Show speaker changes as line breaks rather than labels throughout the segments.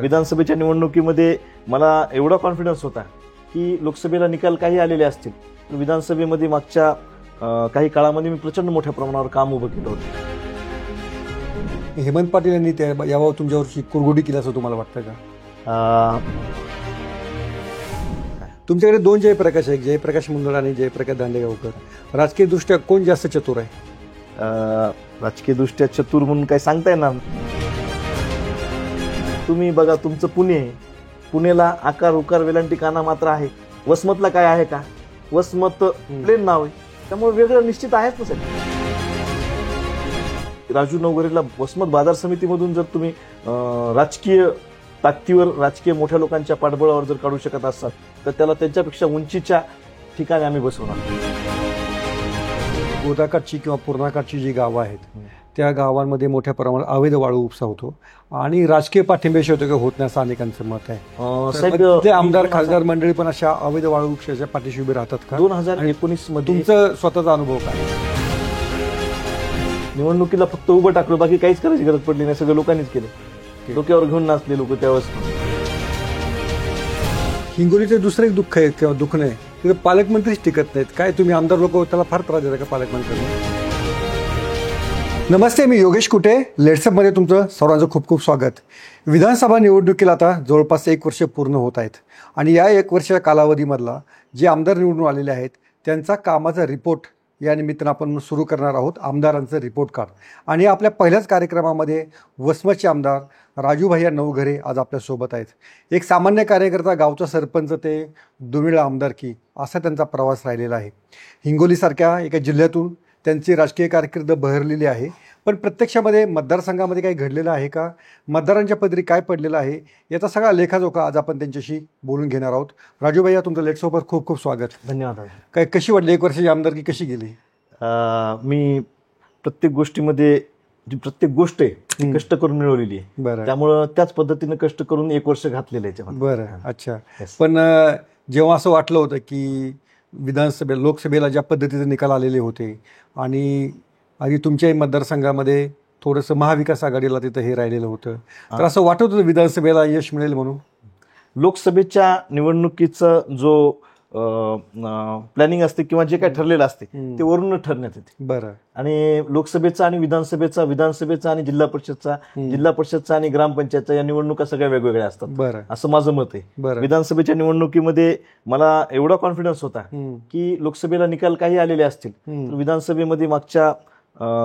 विधानसभेच्या निवडणुकीमध्ये मला एवढा कॉन्फिडन्स होता की लोकसभेला निकाल काही आलेले असतील, विधानसभेमध्ये मागच्या काही काळामध्ये मी प्रचंड मोठ्या प्रमाणावर काम उभं केलं होतं.
हेमंत पाटील यांनी याबाबत तुमच्यावरची कुरघोडी केली असं तुम्हाला वाटतं का? तुमच्याकडे दोन जयप्रकाश आहेत, जयप्रकाश मंगळ आणि जयप्रकाश दांडेगावकर. राजकीय दृष्ट्या कोण जास्त चतुर आहे?
राजकीय दृष्ट्या चतुर म्हणून काय सांगता येणार. तुम्ही बघा, तुमचं पुणे, पुणेला आकार उकार वेलांटी काना मात्र आहे. वसमतला काय आहे का? वसमत प्लेन नाव आहे, त्यामुळे वेगळं निश्चित आहेच ना सर. राजू नवघरेला वसमत बाजार समितीमधून जर तुम्ही राजकीय ताकदीवर, राजकीय मोठ्या लोकांच्या पाठबळावर जर काढू शकत असाल तर त्याला त्यांच्यापेक्षा उंचीच्या ठिकाणी आम्ही बसवणार.
गोदाकाठची किंवा पूर्णाकाठची जी गावं आहेत त्या गावांमध्ये मोठ्या प्रमाणात अवैध वाळू उपसा होतो आणि राजकीय पाठिंब्याशिवाय होतं होत नाही असं अनेकांचं मत आहे. ते आमदार खासदार मंडळी पण अशा अवैध वाळू उपशाच्या पाठीशी उभे राहतात का?
2019 मध्ये
तुमचं स्वतःचा अनुभव काय?
निवडणुकीला फक्त उभं टाकलं, बाकी काहीच करायची गरज पडली नाही, सगळं लोकांनीच केलं. डोक्यावर घेऊन नाचले लोक त्यावेळेस.
हिंगोलीचं दुसरं एक दुःख आहे किंवा दुःख नाही, तिथे पालकमंत्रीच टिकत नाहीत. काय तुम्ही आमदार लोक त्याला फार त्रास देता का पालकमंत्री? नमस्ते, मी योगेश कुटे. लेट्सअपमध्ये तुमचं सर्वांचं खूप खूप स्वागत. विधानसभा निवडणुकीला आता जवळपास 1 वर्ष पूर्ण होत आहेत आणि या 1 वर्ष कालावधीमधला जे आमदार निवडून आलेले आहेत त्यांचा कामाचा रिपोर्ट या निमित्तानं आपण सुरू करणार आहोत, आमदारांचं रिपोर्ट कार्ड. आणि आपल्या पहिल्याच कार्यक्रमामध्ये वसमतचे आमदार राजूभाई नवघरे आज आपल्यासोबत आहेत. एक सामान्य कार्यकर्ता, गावचा सरपंच ते दुर्मिळ आमदारकी, असा त्यांचा प्रवास राहिलेला आहे. हिंगोलीसारख्या एका जिल्ह्यातून त्यांची राजकीय कारकीर्द बहरलेली आहे. पण प्रत्यक्षामध्ये मतदारसंघामध्ये काही घडलेलं आहे का, मतदारांच्या पदरी काय पडलेलं आहे, याचा सगळा लेखाजोखा आज आपण त्यांच्याशी बोलून घेणार आहोत. राजूभाई, तुमचं लेट्ससोबत खूप खूप स्वागत.
धन्यवाद.
काय कशी वाटली 1 वर्षाची आमदारकी, कशी गेली?
मी प्रत्येक गोष्टीमध्ये, जी प्रत्येक गोष्ट आहे ती कष्ट करून मिळवलेली आहे.
बरं,
त्यामुळं त्याच पद्धतीनं कष्ट करून 1 वर्ष घातलेलं आहे.
बरं, अच्छा. पण जेव्हा असं वाटलं होतं की लोकसभेला ज्या पद्धतीचे निकाल आलेले होते आणि तुमच्याही मतदारसंघामध्ये थोडंसं महाविकास आघाडीला तिथं हे राहिलेलं होतं, तर असं वाटत होतं विधानसभेला यश मिळेल म्हणून?
लोकसभेच्या निवडणुकीचं जो प्लॅनिंग असते किंवा जे काय ठरलेलं असते ते वरून ठरण्यात येते.
बरं. आणि
लोकसभेचा आणि विधानसभेचा आणि जिल्हा परिषदचा आणि ग्रामपंचायतचा या निवडणुका सगळ्या वेगवेगळ्या असतात.
बरं,
असं माझं मत आहे. विधानसभेच्या निवडणुकीमध्ये मला एवढा कॉन्फिडन्स होता की लोकसभेला निकाल काही आलेले असतील, विधानसभेमध्ये मागच्या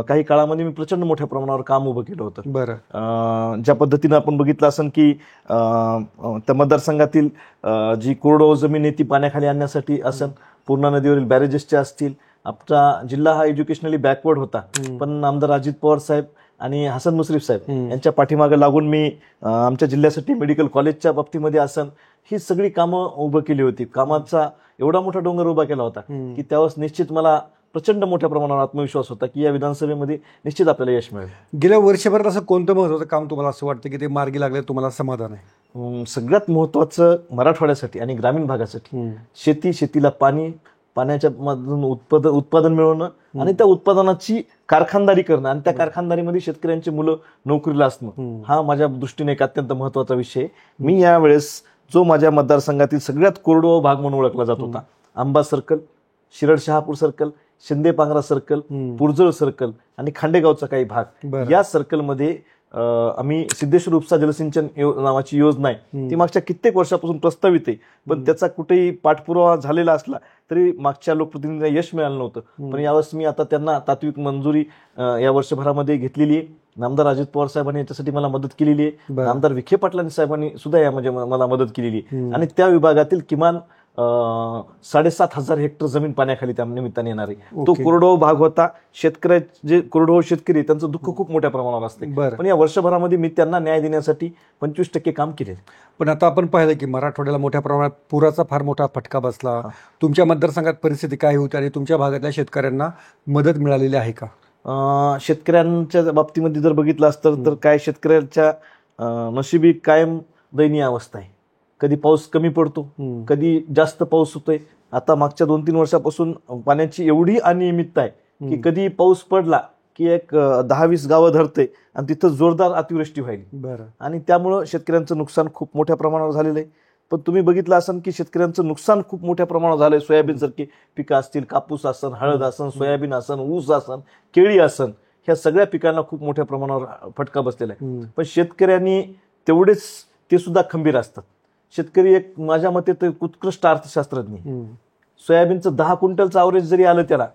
काही काळामध्ये मी प्रचंड मोठ्या प्रमाणावर काम उभं केलं होतं.
बरं.
ज्या पद्धतीनं आपण बघितलं असेल की त्या मतदारसंघातील जी कोरडवाहू जमीन आहे ती पाण्याखाली आणण्यासाठी असेल, पूर्णा नदीवरील बॅरेजेसच्या असतील. आपला जिल्हा हा एज्युकेशनली बॅकवर्ड होता, पण आमदार अजित पवार साहेब आणि हसन मुश्रीफ साहेब यांच्या पाठीमागे लागून मी आमच्या जिल्ह्यासाठी मेडिकल कॉलेजच्या बाबतीमध्ये असेल ही सगळी कामं उभं केली होती. कामाचा एवढा मोठा डोंगर उभा केला होता की त्यावेळेस निश्चित मला प्रचंड मोठ्या प्रमाणावर आत्मविश्वास होता की या विधानसभेमध्ये निश्चित आपल्याला यश मिळेल.
गेल्या वर्षभरात असं कोणतं महत्त्वाचं काम तुम्हाला असं वाटतं की ते मार्गी लागले, तुम्हाला समाधान आहे?
सगळ्यात महत्त्वाचं मराठवाड्यासाठी आणि ग्रामीण भागासाठी शेतीला पाणी, पाण्याच्या मधून उत्पादन मिळवणं आणि त्या उत्पादनाची कारखानदारी करणं आणि त्या कारखानदारीमध्ये शेतकऱ्यांची मुलं नोकरीला असणं, हा माझ्या दृष्टीने एक अत्यंत महत्त्वाचा विषय. मी यावेळेस जो माझ्या मतदारसंघातील सगळ्यात कोरडवाहू भाग म्हणून ओळखला जात होता, Amba circle, Shirad Shahapur circle, Shinde Pangra circle, Purjal circle आणि खांडेगावचा काही भाग, या सर्कलमध्ये आम्ही सिद्धेश्वर उपसा जलसिंचन नावाची योजना आहे ती मागच्या कित्येक वर्षापासून प्रस्तावित आहे, पण त्याचा कुठेही पाठपुरावा झालेला असला तरी मागच्या लोकप्रतिनिधींना यश मिळालं नव्हतं. पण यावेळेस मी आता त्यांना तात्विक मंजुरी या वर्षभरामध्ये घेतलेली आहे. आमदार अजित पवार साहेबांनी याच्यासाठी मला मदत केलेली आहे. आमदार विखे पाटील साहेबांनी सुद्धा यामध्ये मला मदत केलेली आहे आणि त्या विभागातील किमान 7,500 हेक्टर जमीन पाण्याखाली त्या निमित्ताने येणार आहे. तो कोरडवाहू भाग होता. जे कोरडवाहू शेतकरी त्यांचं दुःख खूप मोठ्या प्रमाणावर असते, पण या वर्षभरामध्ये मी त्यांना न्याय देण्यासाठी 25% काम केले.
पण आता आपण पाहिलं की मराठवाड्याला मोठ्या प्रमाणात पुराचा फार मोठा फटका बसला. तुमच्या मतदारसंघात परिस्थिती काय होती आणि तुमच्या भागातल्या शेतकऱ्यांना मदत मिळालेली आहे का?
शेतकऱ्यांच्या बाबतीमध्ये जर बघितलं असतं तर काय, शेतकऱ्यांच्या नशिबी कायम दयनीय अवस्था आहे. कधी पाऊस कमी पडतो, कधी जास्त पाऊस होतोय. आता मागच्या 2-3 वर्षापासून पाण्याची एवढी अनियमितता आहे की कधी पाऊस पडला की एक 10-20 गावं धरते आणि तिथं जोरदार अतिवृष्टी व्हायली
बरं.
आणि त्यामुळं शेतकऱ्यांचं नुकसान खूप मोठ्या प्रमाणावर झालेलं आहे. पण तुम्ही बघितलं असाल की शेतकऱ्यांचं नुकसान खूप मोठ्या प्रमाणावर झालंय. सोयाबीन सारखी पिकं असतील, कापूस असन, हळद असन, सोयाबीन असन, ऊस असन, केळी असन, ह्या सगळ्या पिकांना खूप मोठ्या प्रमाणावर फटका बसलेला आहे. पण शेतकऱ्यांनी तेवढेच ते सुद्धा खंबीर असतात. शेतकरी एक माझ्या मते तर उत्कृष्ट अर्थशास्त्रज्ञ. सोयाबीनचं 10 क्विंटलचं अवरेज जरी आलं त्याला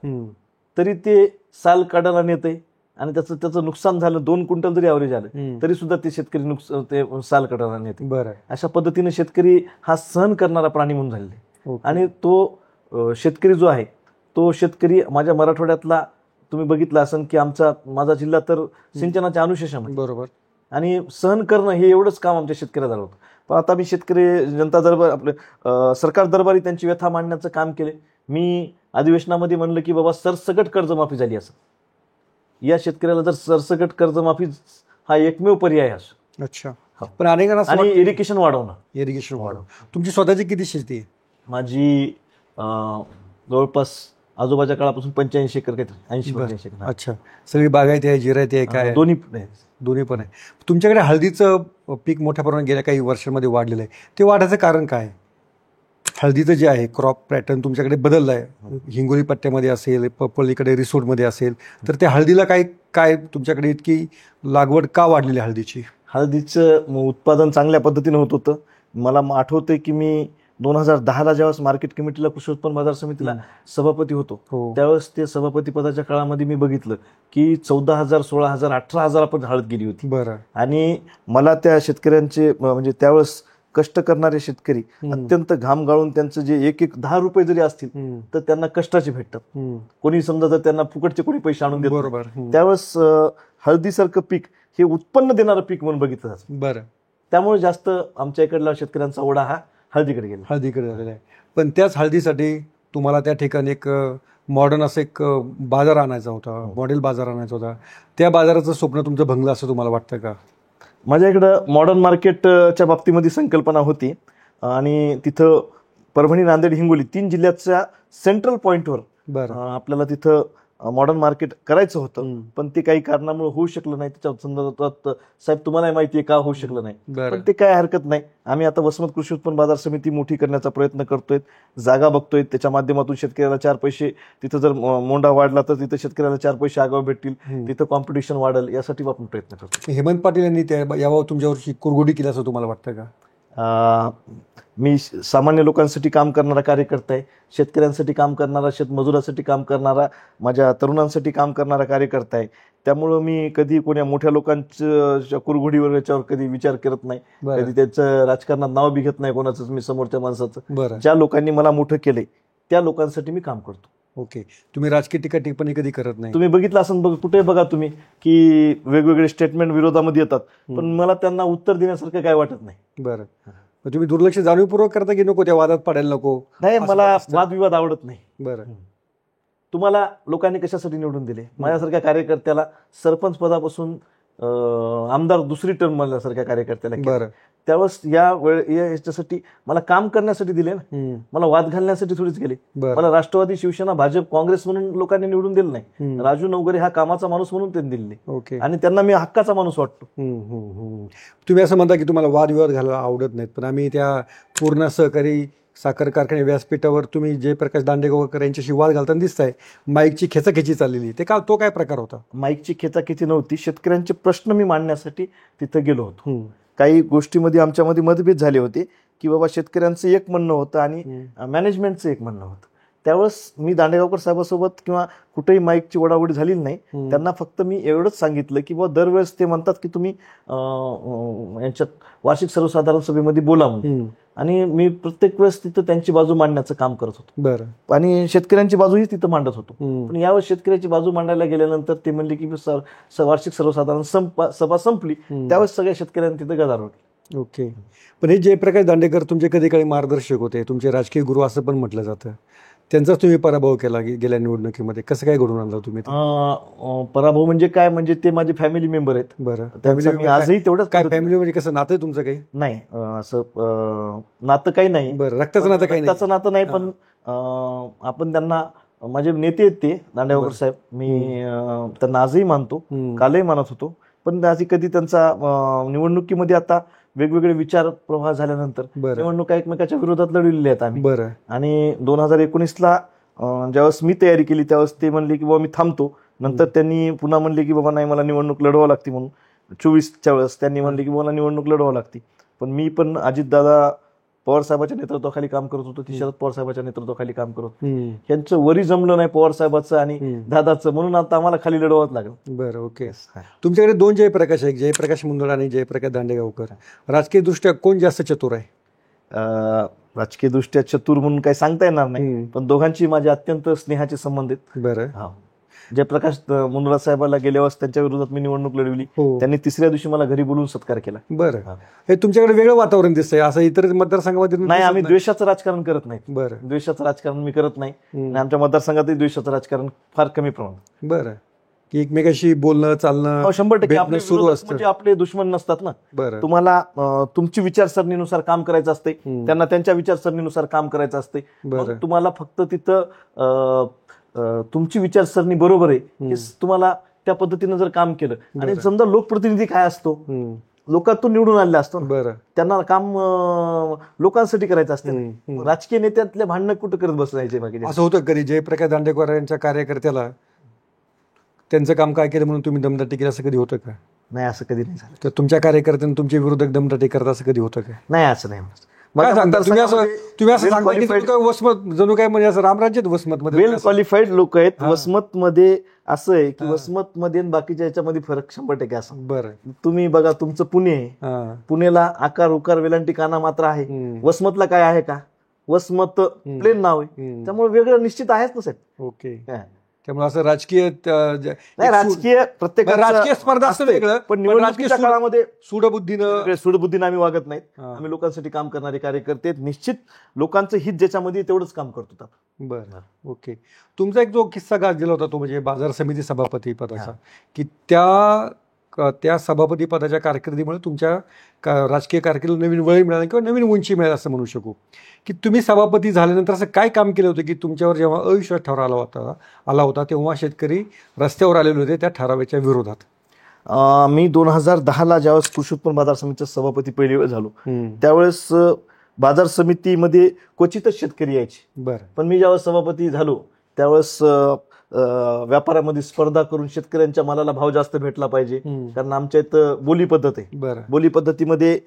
तरी ते साल काढायला नेतंय आणि त्याचं नुकसान झालं 2 क्विंटल जरी अवरेज आलं तरी सुद्धा ते शेतकरी ते साल काढायला नेते.
बरं.
अशा पद्धतीने शेतकरी हा सहन करणारा प्राणी म्हणून झालेला आहे. आणि तो शेतकरी जो आहे तो शेतकरी माझ्या मराठवाड्यातला तुम्ही बघितलं असेल की माझा जिल्हा तर सिंचनाच्या अनुशेषामध्ये.
बरोबर.
आणि सहन करणं हे एवढंच काम आमच्या शेतकऱ्याला होतं. पण आता मी शेतकरी जनता दरबार आपले सरकार दरबारी त्यांची व्यथा मांडण्याचं काम केले. मी अधिवेशनामध्ये म्हणलं की बाबा सरसकट कर्जमाफी झाली असं. या शेतकऱ्याला जर सरसकट कर्जमाफी हा एकमेव पर्याय असो.
अच्छा. पण अनेकांना
आणि इरिगेशन वाढवणं.
तुमची स्वतःची किती शेती आहे?
माझी जवळपास आजोबाच्या काळापासून 85 एकर काहीतरी 80-85 एकर.
अच्छा. सगळी बागायती आहे, जिरायती आहे, काय? दोन्ही पण आहे. तुमच्याकडे हळदीचं पीक मोठ्या प्रमाणात गेल्या काही वर्षांमध्ये वाढलेलं आहे. ते वाढायचं कारण काय? हळदीचं जे आहे क्रॉप पॅटर्न तुमच्याकडे बदललं आहे. हिंगोली पट्ट्यामध्ये असेल, पलीकडे रिसोर्टमध्ये असेल, तर त्या हळदीला काय तुमच्याकडे इतकी लागवड का वाढलेली आहे हळदीची?
हळदीचं उत्पादन चांगल्या पद्धतीनं होत होतं. मला आठवतंय की मी 2010ला ज्यावेळेस मार्केट कमिटीला कृषी उत्पन्न बाजार समितीला सभापती होतो त्यावेळेस ते सभापती पदाच्या काळामध्ये मी बघितलं की 14,000, 16,000, 18,000 पण हळद गेली होती.
बरं.
आणि मला त्या शेतकऱ्यांचे म्हणजे त्यावेळेस कष्ट करणारे शेतकरी अत्यंत घाम गाळून त्यांचं जे एक 10 रुपये जरी असतील तर त्यांना कष्टाचे भेटतात. कोणी समजा जर त्यांना फुकटचे कोणी पैसे आणून देत.
बरोबर.
त्यावेळेस हळदीसारखं पीक हे उत्पन्न देणारं पीक म्हणून बघितलं जातं.
बरं.
त्यामुळे जास्त आमच्या इकडला शेतकऱ्यांचा ओढा हा हळदीकडे
झालेला आहे. पण त्याच हळदीसाठी तुम्हाला त्या ठिकाणी एक मॉडर्न असं एक बाजार आणायचा होता, मॉडेल बाजार आणायचा होता. त्या बाजाराचं स्वप्न तुमचं भंगलं असं तुम्हाला वाटतं का?
माझ्या इकडं मॉडर्न मार्केटच्या बाबतीमध्ये संकल्पना होती आणि तिथं परभणी, नांदेड, हिंगोली 3 जिल्ह्याच्या सेंट्रल पॉईंटवर आपल्याला तिथं मॉडर्न मार्केट करायचं होतं. पण ते काही कारणामुळे होऊ शकलं नाही. त्याच्या संदर्भात साहेब तुम्हाला माहिती आहे का होऊ शकलं नाही. पण ते काय हरकत नाही. आम्ही आता वसमत कृषी उत्पन्न बाजार समिती मोठी करण्याचा प्रयत्न करतोय, जागा बघतोय. त्याच्या माध्यमातून शेतकऱ्याला 4 पैसे, तिथं जर मोंढा वाढला तर तिथं शेतकऱ्याला 4 पैसे आगाव भेटतील, तिथं कॉम्पिटिशन वाढेल, यासाठी आपण प्रयत्न करतो.
हेमंत पाटील यांनी यावर तुमच्यावरची कुरघोडी केली असं तुम्हाला वाटतं का?
मी सामान्य लोकांसाठी काम करणारा कार्यकर्ता आहे. शेतकऱ्यांसाठी काम करणारा, शेतमजुरासाठी काम करणारा, माझ्या तरुणांसाठी काम करणारा कार्यकर्ता आहे. त्यामुळं मी कधी कोण्या मोठ्या लोकांच्या कुरघोडीवर याच्यावर कधी विचार करत नाही. कधी त्याचं राजकारणात नाव बी घेत नाही कोणाचंच मी समोरच्या माणसाचं. ज्या लोकांनी मला मोठं केलंय त्या लोकांसाठी मी काम करतो.
ओके. तुम्ही राजकीय टीका टिप्पणी कधी करत नाही?
तुम्ही बघितलं असं कुठे बघा तुम्ही की वेगवेगळे स्टेटमेंट विरोधामध्ये येतात, पण मला त्यांना उत्तर देण्यासारखं काय वाटत नाही.
बरं. तुम्ही दुर्लक्ष जाणीवपूर्वक करता की नको त्या वादात पडायला नको?
नाही, मला वादविवाद आवडत नाही.
बरं.
तुम्हाला लोकांनी कशासाठी निवडून दिले? माझ्यासारख्या कार्यकर्त्याला सरपंच पदापासून आमदार दुसरी टर्म म्हणल्यासारख्या कार्यकर्त्याला.
बरं.
त्यावेळेस याच्यासाठी मला काम करण्यासाठी दिले ना, मला वाद घालण्यासाठी थोडीच गेले. मला राष्ट्रवादी, शिवसेना, भाजप, काँग्रेस म्हणून लोकांनी निवडून दिलं नाही. राजू नवघरे हा कामाचा माणूस म्हणून त्यांनी दिले आणि त्यांना मी हक्काचा माणूस वाटतो.
तुम्ही असं म्हणता की तुम्हाला वादविवाद घालायला आवडत नाहीत, पण आम्ही त्या पूर्ण सहकारी साखर कारखाने व्यासपीठावर तुम्ही जयप्रकाश दांडेगावकर यांच्याशी वाद घालताना दिसताय. माईकची खेचाखेची चाललेली, तो काय प्रकार होता?
माईकची खेचाखेची नव्हती. शेतकऱ्यांचे प्रश्न मी मांडण्यासाठी तिथं गेलो होतो. काही गोष्टीमध्ये आमच्यामध्ये मतभेद झाले होते की बाबा शेतकऱ्यांचं एक म्हणणं होतं आणि मॅनेजमेंटचं एक म्हणणं होतं. त्यावेळेस मी दांडेगावकर साहेबांसोबत किंवा कुठेही माईकची ओढाओढी झालेली नाही. त्यांना फक्त मी एवढंच सांगितलं की बाबा दरवेळेस ते म्हणतात की तुम्ही यांच्यात वार्षिक सर्वसाधारण सभेमध्ये बोला म्हणून, आणि मी प्रत्येक वेळेस तिथं त्यांची बाजू मांडण्याचं काम करत होतो.
बरं.
आणि शेतकऱ्यांची बाजूही तिथं मांडत होतो. पण यावेळेस शेतकऱ्याची बाजू मांडायला गेल्यानंतर ते म्हणले की वार्षिक सर्वसाधारण सभा संपली, त्यावेळेस सगळ्या शेतकऱ्यांनी तिथं गदारोळ.
ओके. पण हे जयप्रकाश दांडेकर तुमचे कधी काळी मार्गदर्शक होते, तुमचे राजकीय गुरु असं पण म्हटलं जातं. त्यांचाच तुम्ही पराभव केला गेल्या निवडणुकीमध्ये. कसं काय घडून आणला तुम्ही?
पराभव म्हणजे काय, म्हणजे ते माझे फॅमिली मेंबर आहेत.
बरं.
फॅमिली आजही तेवढंच.
काय फॅमिली म्हणजे कसं नातं तुमचं? काही
नाही असं नातं काही नाही.
बरं. रक्ताचं नातं काही नाही?
रक्ताचं नातं नाही, पण आपण त्यांना माझे नेते आहेत ते दांडेगावकर साहेब. मी त्यांना आजही मानतो, कालही मानत होतो. पण आधी कधी त्यांचा निवडणुकीमध्ये आता वेगवेगळे विचार प्रवाह झाल्यानंतर निवडणुका एकमेकाच्या विरोधात लढवलेल्या आहेत आम्ही. आणि 2019ला ज्यावेळेस मी तयारी केली त्यावेळेस ते म्हणले की बाबा मी थांबतो. नंतर त्यांनी पुन्हा म्हणले की बाबा नाही मला निवडणूक लढवावं लागते म्हणून. 24च्या वेळेस त्यांनी म्हणले की मला निवडणूक लढवावं लागते. पण मी पण अजितदादा पवार साहेबांच्या नेतृत्वाखाली काम करत होतो, ती शरद पवार साहेबांच्या नेतृत्वाखाली काम करत होतो. यांचं वरी जमलं नाही पवार साहेबांचं आणि दादाचं, म्हणून आता आम्हाला खाली लढवावं लागलं.
बरं, ओके. तुमच्याकडे 2 जयप्रकाश आहेत, जयप्रकाश मुंदडा आणि जयप्रकाश दांडेगावकर. राजकीय दृष्ट्या कोण जास्त चतुर आहे?
राजकीय दृष्ट्या चतुर म्हणून काही सांगता येणार नाही, पण दोघांची माझे अत्यंत स्नेहाचे संबंध आहेत.
बरं.
जयप्रकाश मुंदडा साहेबाला गेल्या वेळेस त्यांच्या विरोधात मी निवडणूक लढवली. त्यांनी तिसऱ्या दिवशी मला घरी बोलून सत्कार केला.
बरं. हे तुमच्याकडे वेगळं वातावरण दिसतंय, असं इतर मतदारसंघामध्ये
नाही. आम्ही द्वेषाचं राजकारण करत नाही.
बरं.
द्वेषाचं राजकारण मी करत नाही आणि आमच्या मतदारसंघातही द्वेषाचं राजकारण फार कमी प्रमाणात.
बरं. की एकमेकाशी बोलणं चालणं
100% आपले सुरू असतं, म्हणजे आपले दुश्मन नसतात ना. तुम्हाला तुमची विचारसरणीनुसार काम करायचं असते, त्यांना त्यांच्या विचारसरणीनुसार काम करायचं असते. तुम्हाला फक्त तिथं तुमची विचारसरणी बरोबर आहे की तुम्हाला त्या पद्धतीनं जर काम केलं. आणि समजा लोकप्रतिनिधी काय असतो, लोकांतून निवडून आलेला असतो, त्यांना काम लोकांसाठी करायचं असते. राजकीय नेत्यातले भांडणं कुठं करत बसायचे बाकी.
असं होतं कधी जयप्रकाश दांडेगावकर यांच्या कार्यकर्त्याला त्यांचं काम काय केलं म्हणून तुम्ही दमदाटी केली, असं कधी होतं का?
नाही, असं कधी नाही झालं.
तर तुमच्या कार्यकर्त्यांनी तुमच्या विरोधक दमदाटी करत असं कधी होतं का?
नाही, असं नाही.
तुम्ही असं सांगता की वसमत जणू काय म्हणजे असं रामराज्यात वसमत मध्ये
वेल क्वालिफाईड लोक आहेत. वसमत मध्ये असं आहे की वसमत मध्ये बाकीच्या याच्यामध्ये फरक 100% असं.
बरं.
तुम्ही बघा, तुमचं पुणे आहे, पुण्याला आकार उकार वेलांटी काना मात्र आहे. वसमतला काय आहे का? वसमत प्लेन नाव आहे, त्यामुळे वेगळं निश्चित आहेच ना साहेब.
ओके. त्यामुळे असं राजकीय
प्रत्येक
राजकीय स्पर्धा असतं वेगळं,
पण निवडणुकीच्या काळामध्ये
सूडबुद्धीनं
आम्ही वागत नाहीत. आम्ही लोकांसाठी काम करणारे कार्यकर्ते, निश्चित लोकांचं हित ज्याच्यामध्ये तेवढंच काम करतो.
बरं, ओके. तुमचा एक जो किस्सा गाजलेला होता तो म्हणजे बाजार समिती सभापती पदाचा, की त्या सभापती पदाच्या कारकिर्दीमुळे तुमच्या राजकीय कारकिर्दीला नवीन वळण मिळालं किंवा नवीन उंची मिळाली असं म्हणू शकू. की तुम्ही सभापती झाल्यानंतर असं काय काम केलं होतं की तुमच्यावर जेव्हा अविश्वास ठराव आला होता तेव्हा शेतकरी रस्त्यावर आलेले होते त्या ठरावाच्या विरोधात?
मी 2010ला ज्यावेळेस कृषी उत्पन्न बाजार समितीचा सभापती पहिली वेळ झालो त्यावेळेस बाजार समितीमध्ये क्वचितच शेतकरी यायचे.
बरं.
पण मी ज्यावेळेस सभापती झालो त्यावेळेस व्यापारामध्ये स्पर्धा करून शेतकऱ्यांच्या मालाला भाव जास्त भेटला पाहिजे, कारण आमच्या इथं बोली पद्धत आहे. बोली पद्धतीमध्ये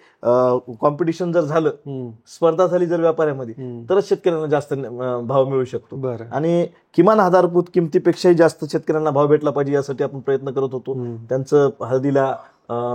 कॉम्पिटिशन जर झालं, स्पर्धा झाली जर व्यापाऱ्यामध्ये, तरच शेतकऱ्यांना जास्त भाव मिळू शकतो. आणि किमान आधारभूत किमतीपेक्षाही जास्त शेतकऱ्यांना भाव भेटला पाहिजे यासाठी आपण प्रयत्न करत होतो. त्यांचं हळदीला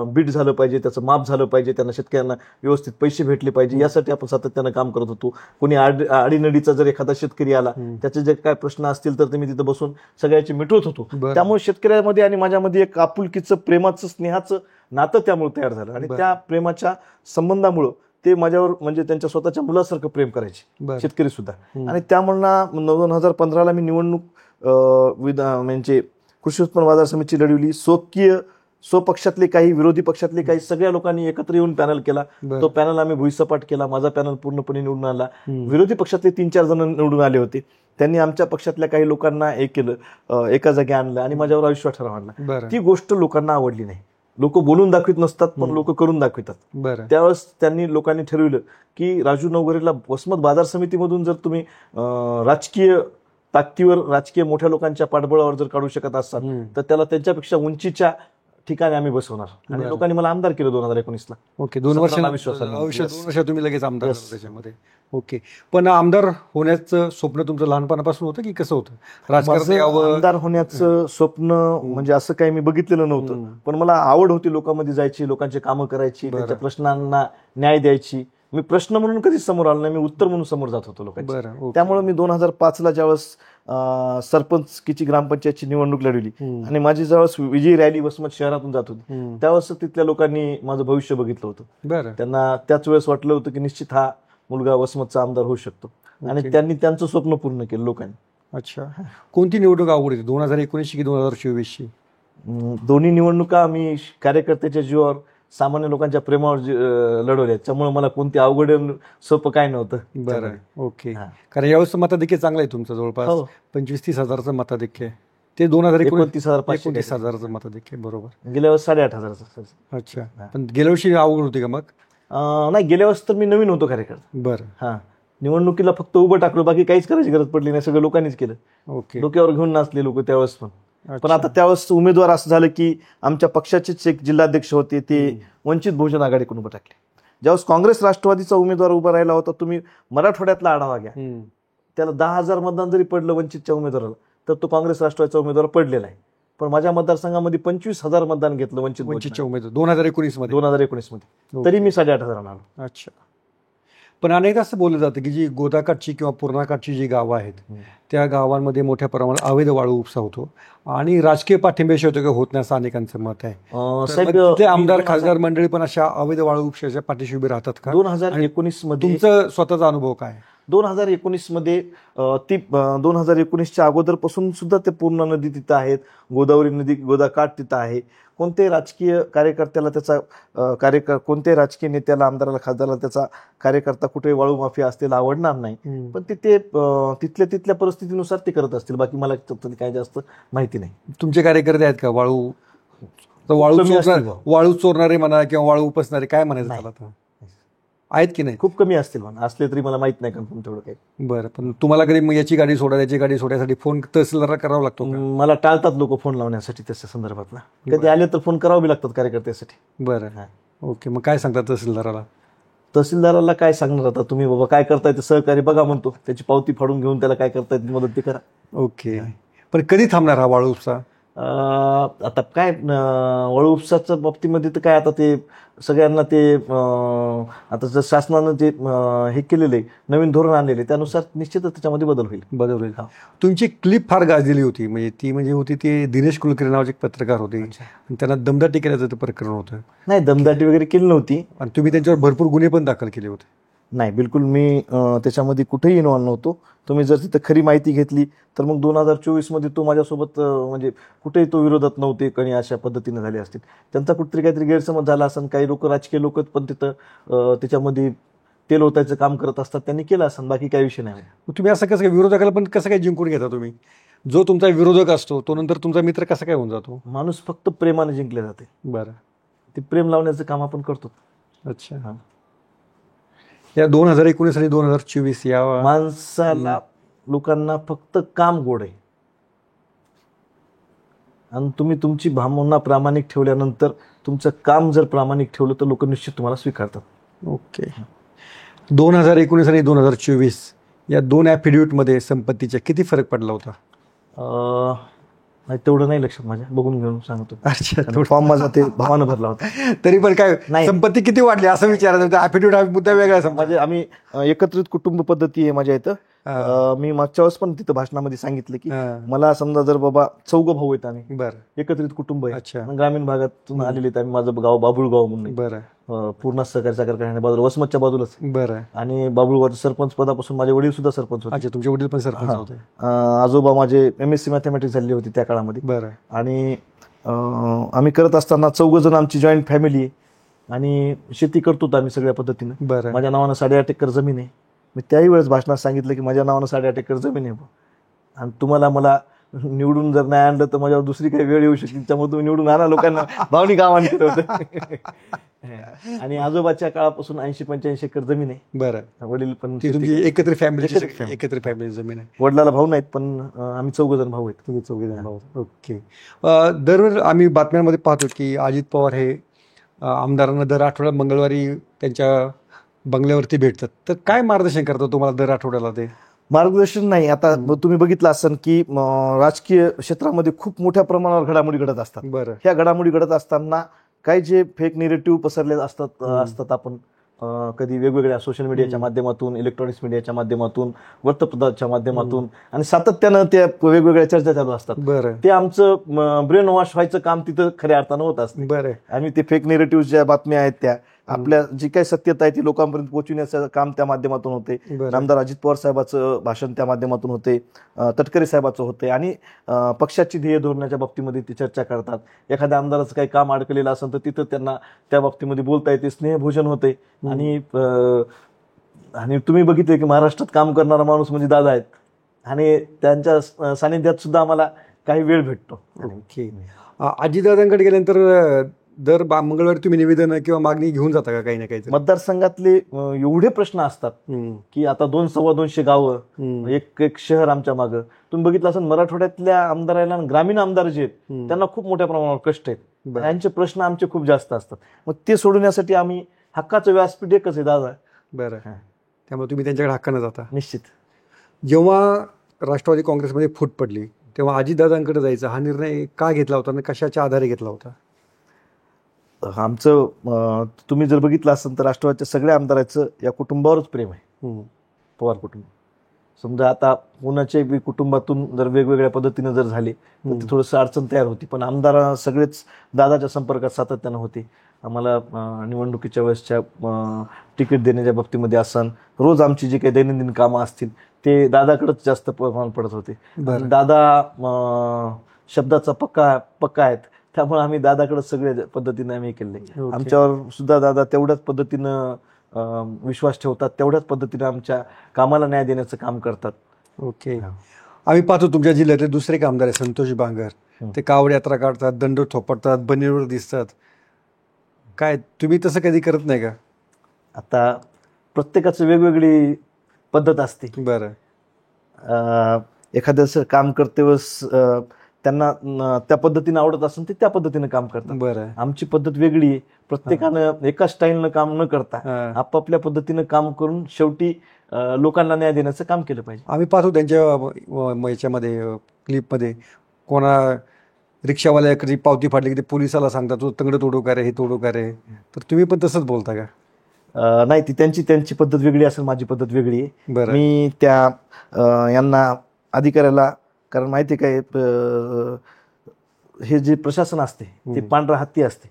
बीट झालं पाहिजे, त्याचं माप झालं पाहिजे, त्यांना शेतकऱ्यांना व्यवस्थित पैसे भेटले पाहिजे, यासाठी आपण सातत्यानं काम करत होतो. कोणी आडीनडीचा जर एखादा शेतकरी आला, त्याचे जे काय प्रश्न असतील तर ते मी तिथं बसून सगळ्याची मिटवत होतो. त्यामुळे शेतकऱ्यामध्ये आणि माझ्यामध्ये एक आपुलकीचं, प्रेमाचं, स्नेहाचं नातं त्यामुळे तयार झालं. आणि त्या प्रेमाच्या संबंधामुळं ते माझ्यावर म्हणजे त्यांच्या स्वतःच्या मुलासारखं प्रेम करायचे शेतकरी सुद्धा. आणि त्यामुळे 2015ला मी निवडणूक म्हणजे कृषी उत्पन्न बाजार समिती लढवली. स्वपक्षातले काही, विरोधी पक्षातले काही, सगळ्या लोकांनी एकत्र येऊन पॅनल केला. तो पॅनल आम्ही भुईसपाट केला. माझा पॅनल पूर्णपणे निवडून आला. विरोधी पक्षातले 3-4 जण निवडून आले होते. त्यांनी आमच्या पक्षातल्या काही लोकांना एका जागी आणलं आणि माझ्यावर अविश्वास ठराव आणला. ती गोष्ट लोकांना आवडली नाही. लोक बोलून दाखवित नसतात, पण लोक करून दाखवितात. त्यावेळेस लोकांनी ठरविलं की राजू नवघरेला वसमत बाजार समितीमधून जर तुम्ही राजकीय ताकदीवर, राजकीय मोठ्या लोकांच्या पाठबळावर जर काढू शकत असाल तर त्याला त्यांच्यापेक्षा उंचीच्या ठिकाणी आम्ही बसवणार. आणि लोकांनी मला आमदार केलं 2019ला.
ओके. 2 वर्ष तुम्ही लगेच आमदार त्याच्यामध्ये. ओके. पण आमदार होण्याचं स्वप्न तुमचं लहानपणापासून होतं की कसं होतं?
राजकारणात आमदार होण्याचं स्वप्न म्हणजे असं काही मी बघितलेलं नव्हतं, पण मला आवड होती लोकांमध्ये जायची, लोकांचे कामं करायची, त्यांच्या प्रश्नांना न्याय द्यायची. मी प्रश्न म्हणून कधीच समोर आलो नाही, मी उत्तर म्हणून समोर जात होतो लोकांची. त्यामुळे मी 2005ला ज्यावेळेस सरपंचकीची ग्रामपंचायतची निवडणूक लढवली आणि माझी ज्यावेळेस विजयी रॅली वसमत शहरातून जात होती त्यावेळेस तिथल्या लोकांनी माझं भविष्य बघितलं होतं. त्यांना त्याच वेळेस वाटलं होतं की निश्चित हा मुलगा वसमतचा आमदार होऊ शकतो आणि त्यांनी त्यांचं स्वप्न पूर्ण केलं लोकांनी.
अच्छा. कोणती निवडणूक आवडते, 2019 की 2024?
दोन्ही निवडणुका आम्ही कार्यकर्त्याच्या जीवावर सामान्य लोकांच्या प्रेमावर लढवले. त्यामुळे मला कोणती अवघड सोपं काय नव्हतं.
बरं, ओके.
हा.
कारण यावेळेस मताधिक्य चांगलं आहे तुमचं, जवळपास
हो.
25-30 हजाराचं मताधिक्य. ते 2019
29,500.
29,000चं मताधिक्य, बरोबर.
गेल्या वर्षी 8,500.
अच्छा, पण गेल्या वर्षी अवघड होती का मग?
नाही, गेल्या वर्षी तर मी नवीन होतो कार्यकर्ता.
बरं,
हा, निवडणुकीला फक्त उभं टाकलं, बाकी काहीच करायची गरज पडली नाही, सगळं लोकांनीच केलं.
ओके.
डोक्यावर घेऊन नाचले लोक त्यावेळेस पण.
अच्छा.
पण आता त्यावेळेस उमेदवार असं झालं की आमच्या पक्षाचेच एक जिल्हाध्यक्ष होते, ते वंचित बहुजन आघाडीकडून उभं टाकले. ज्यावेळेस काँग्रेस राष्ट्रवादीचा उमेदवार उभा राहिला होता, तुम्ही मराठवाड्यातला आढावा घ्या, त्याला 10,000 मतदान जरी पडलं वंचितच्या उमेदवाराला, तर तो काँग्रेस राष्ट्रवादीचा उमेदवार पडलेला आहे. पण माझ्या मतदारसंघामध्ये 25,000 मतदान घेतलं
वंचितच्या उमेदवार 2019 मध्ये.
2019 मध्ये, तरी मी 8,500 आलो.
अच्छा. पण अनेकदा असं बोललं जातं की जी गोदाकाठची किंवा पूर्णाकाठची जी गावं आहेत, त्या गावांमध्ये मोठ्या प्रमाणात अवैध वाळू उपसा होतो आणि राजकीय पाठिंब्याशिवाय होत नाही, असं अनेकांचं मत आहे. ते आमदार खासदार मंडळी पण अशा अवैध वाळू उपशाच्या पाठीशी उभे राहतात का?
2019 मध्ये
तुमचा स्वतःचा अनुभव काय?
2019 मध्ये ती 2019च्या अगोदरपासून सुद्धा ते पूर्णा नदी तिथं आहेत, गोदावरी नदी, गोदाकाठ तिथं आहे. कोणत्याही राजकीय कार्यकर्त्याला त्याचा कोणत्याही राजकीय नेत्याला, आमदाराला, खासदाराला त्याचा कार्यकर्ता कुठे वाळू माफिया असतील आवडणार नाही. पण ते तिथल्या परिस्थितीनुसार ते करत असतील, बाकी मला काय जास्त माहिती नाही.
तुमचे कार्यकर्ते आहेत का वाळू चोरणारे म्हणा किंवा वाळू उपसणारे, काय म्हणायचं त्याला आता? आहेत की नाही?
खूप कमी असतील म्हणा, असले तरी मला माहित नाही कन्फर्म तेवढं काही.
बरं, पण तुम्हाला कधी याची गाडी सोडा, याची गाडी सोडण्यासाठी फोन तहसीलदाराला करावा लागतो का?
मला टाळतात लोक फोन लावण्यासाठी त्याच्या संदर्भातला. कधी आले तर फोन करावे लागतात कार्यकर्त्यासाठी.
बरं, ओके. मग काय सांगतात तहसीलदाराला?
तहसीलदाराला काय सांगणार आता, तुम्ही बाबा काय करताय ते सहकार्य बघा म्हणतो, त्याची पावती फाडून घेऊन त्याला काय करताय मदत ते करा.
ओके. पण कधी थांबणार हा वाळू उपसा?
आता काय वाळू उपसाच्या बाबतीमध्ये तर काय, आता ते सगळ्यांना ते आता जर शासनानं जे हे केलेलं आहे, नवीन धोरण आणलेले, त्यानुसार निश्चितच त्याच्यामध्ये बदल होईल.
तुमची क्लिप फार गाजलेली होती, म्हणजे होती ते दिनेश कुलकर्णी नावाचे एक पत्रकार होते आणि त्यांना दमदाटी केल्याचं ते प्रकरण होतं.
नाही, दमदाटी वगैरे केली नव्हती.
आणि तुम्ही त्यांच्यावर भरपूर गुन्हे पण दाखल केले होते.
नाही, बिलकुल मी त्याच्यामध्ये कुठेही इन्व्हॉल्व नव्हतो. तुम्ही जर तिथं खरी माहिती घेतली तर मग 2024 मध्ये तो माझ्यासोबत म्हणजे कुठेही तो विरोधात नव्हते, आणि अशा पद्धतीने झाले असतील. त्यांचा कुठेतरी काहीतरी गैरसमज झाला असेल. काही लोक, राजकीय लोक पण तिथं त्याच्यामध्ये तेल ओतायचं काम करत असतात, त्यांनी केलं असेल, बाकी काही विषय नाही.
तुम्ही असं कसं काय विरोधकाला पण कसं काय जिंकून घेता तुम्ही? जो तुमचा विरोधक असतो तो नंतर तुमचा मित्र कसा काय होऊन जातो?
माणूस फक्त प्रेमाने जिंकले जाते.
बरं,
ते प्रेम लावण्याचं काम आपण करतो.
अच्छा. हां. या 2019 आणि 2024 या
माणसाला, लोकांना फक्त काम गोड आहे, आणि तुम्ही तुमची भावना प्रामाणिक ठेवल्यानंतर, तुमचं काम जर प्रामाणिक ठेवलं तर लोक निश्चित तुम्हाला स्वीकारतात.
ओके. 2019 आणि 2024 या दोन ॲफिडेव्हिटमध्ये संपत्तीचा किती फरक पडला होता?
तेवढं नाही लक्षात माझ्या, बघून घेऊन सांगतो.
अच्छा,
फॉर्म माझा ते भावानं भरला होता.
तरी पण काय संपत्ती किती वाढली असं विचारायचं? ॲफिडेव्हिट हा मुद्दा वेगळा आहे.
म्हणजे आम्ही एकत्रित कुटुंब पद्धती आहे माझ्या इथं. मी मागच्या वेळेस पण तिथं भाषणामध्ये सांगितलं की मला समजा जर बाबा 4 भाऊ आहेत, आम्ही बरं एकत्रित कुटुंब आहे, ग्रामीण भागातून आलेले आहेत आम्ही. माझं गाव बाबुळगाव म्हणून, बरं, पूर्ण सहकारी साखर कारखान्याच्या बाजूला, वसमतच्या बाजूलाच. बरं. आणि बाबुळगावच्या सरपंच पदापासून माझे वडील सुद्धा सरपंच होते.
अच्छा, तुमचे वडील पण सरपंच होते?
आजोबा माझे MSc मॅथमॅटिक्स झाली होती त्या काळामध्ये. बरं. आणि आम्ही करत असताना 4 जण आमची जॉईंट फॅमिली आहे, आणि शेती करतो आम्ही सगळ्या पद्धतीनं. बरं. माझ्या नावानं 8.5 एकर जमीन आहे. मी त्याही वेळेस भाषणात सांगितलं की माझ्या नावानं 8.5 एकर जमीन आहे, आणि तुम्हाला मला निवडून जर नाही आणलं तर माझ्यावर दुसरी काही वेळ येऊ शकते, त्यामुळे तुम्ही निवडून आणा. लोकांना भावनिक आव्हान केलं होतं. आणि आजोबाच्या काळापासून 80-85 एकर जमीन आहे. बरं. वडील पण
एकत्र फॅमिली जमीन आहे.
वडिलाला भाऊ नाहीत, पण आम्ही 4 जण भाऊ आहेत.
तुम्ही 4 जण भाऊ. ओके. दरवेळी आम्ही बातम्यांमध्ये पाहतो की अजित पवार हे आमदारांना दर आठवड्यात मंगळवारी त्यांच्या बंगल्यावरती भेटतात. तर काय मार्गदर्शन करतात तुम्हाला दर आठवड्याला? ते
मार्गदर्शन नाही, आता तुम्ही बघितलं असाल की राजकीय क्षेत्रामध्ये खूप मोठ्या प्रमाणावर घडामोडी घडत असतात. बरं. ह्या घडामोडी घडत असताना काही जे फेक नेरेटिव्ह पसरले असतात आपण कधी वेगवेगळ्या सोशल मीडियाच्या माध्यमातून, इलेक्ट्रॉनिक्स मीडियाच्या माध्यमातून, वृत्तपत्राच्या माध्यमातून, आणि सातत्यानं त्या वेगवेगळ्या चर्चा चालू असतात. बरं. ते आमचं ब्रेन वॉश व्हायचं काम तिथं खऱ्या अर्थानं होत असतं. बरं. आणि ते फेक नेरेटिव्ह ज्या बातम्या आहेत आपल्या जी काही सत्यता आहे ती लोकांपर्यंत पोहोचविण्याचं काम त्या माध्यमातून होते.
बरं.
आमदार अजित पवार साहेबांचं भाषण त्या माध्यमातून होते, तटकरे साहेबांचं होते आणि पक्षाची ध्येय धोरणाच्या बाबतीमध्ये ते चर्चा करतात. एखाद्या आमदाराचं काही काम अडकलेलं असेल तर तिथं त्यांना त्या बाबतीमध्ये बोलता येते, स्नेहभोजन होते. आणि तुम्ही बघितले की महाराष्ट्रात काम करणारा माणूस म्हणजे दादा आहेत आणि त्यांच्या सानिध्यात सुद्धा आम्हाला काही वेळ भेटतो.
ओके. आजीदादांकडे गेल्यानंतर दर मंगळवारी तुम्ही निवेदन किंवा मागणी घेऊन जाता का काही ना काही?
मतदारसंघातले एवढे प्रश्न असतात की आता 200-250 गावं, एक शहर आमच्या मागं. तुम्ही बघितलं असेल मराठवाड्यातल्या आमदारांना, ग्रामीण आमदार जे आहेत त्यांना खूप मोठ्या प्रमाणावर कष्ट आहेत. त्यांचे प्रश्न आमचे खूप जास्त असतात. मग ते सोडवण्यासाठी आम्ही हक्काचं व्यासपीठ एकच आहे दादा.
बरं. त्यामुळे तुम्ही त्यांच्याकडे हक्कानं जाता.
निश्चित.
जेव्हा राष्ट्रवादी काँग्रेसमध्ये फूट पडली तेव्हा अजितदादांकडे जायचा हा निर्णय का घेतला होता आणि कशाच्या आधारे घेतला होता?
आमचं तुम्ही जर बघितलं असेल तर राष्ट्रवादीच्या सगळ्या आमदाराचं या कुटुंबावरच प्रेम आहे. पवार कुटुंब. समजा आता कोणाच्या कुटुंबातून जर वेगवेगळ्या पद्धतीने जर झाले तर ते थोडंसं अडचण तयार होती, पण आमदार सगळेच दादाच्या संपर्कात सातत्यानं होते. आम्हाला निवडणुकीच्या वेळेसच्या तिकीट देण्याच्या बाबतीमध्ये असन, रोज आमची जी काही दैनंदिन कामं असतील ते दादाकडेच जास्त प्रमाण पडत होते. दादा शब्दाचा पक्का आहेत, त्यामुळे आम्ही दादाकडे सगळ्या पद्धतीने आम्ही केले. आमच्यावर सुद्धा दादा तेवढ्याच पद्धतीनं विश्वास ठेवतात, तेवढ्याच पद्धतीने आमच्या कामाला न्याय देण्याचं काम करतात.
ओके. आम्ही पाहतो तुमच्या जिल्ह्यातले दुसरे एक आमदार आहे संतोष बांगर, ते कावड यात्रा काढतात, दंड थोपटतात, बनीवर दिसतात. काय तुम्ही तसं कधी करत नाही का?
आता प्रत्येकाचं वेगवेगळी पद्धत असते.
बरं.
एखाद्याचं काम करते वेळेस त्यांना त्या पद्धतीने आवडत असेल ते त्या पद्धतीने काम करतात.
बरं.
आमची पद्धत वेगळी आहे. प्रत्येकानं एका स्टाईलनं काम न करता आपापल्या पद्धतीनं काम करून शेवटी लोकांना न्याय देण्याचं काम केलं पाहिजे.
आम्ही पाहतो त्यांच्या याच्यामध्ये क्लिपमध्ये कोणा रिक्षावाल्याकडे पावती फाटली की ते पोलिसाला सांगतात तू तंगड तोडू का रे, हे तोडू का रे. तर तुम्ही पण तसंच बोलता का?
नाही, ती त्यांची पद्धत वेगळी असेल, माझी पद्धत वेगळी आहे.
बरं.
मी त्या यांना अधिकाऱ्याला, कारण माहिती काय हे जे प्रशासन असते ते पांढरा हत्ती असते,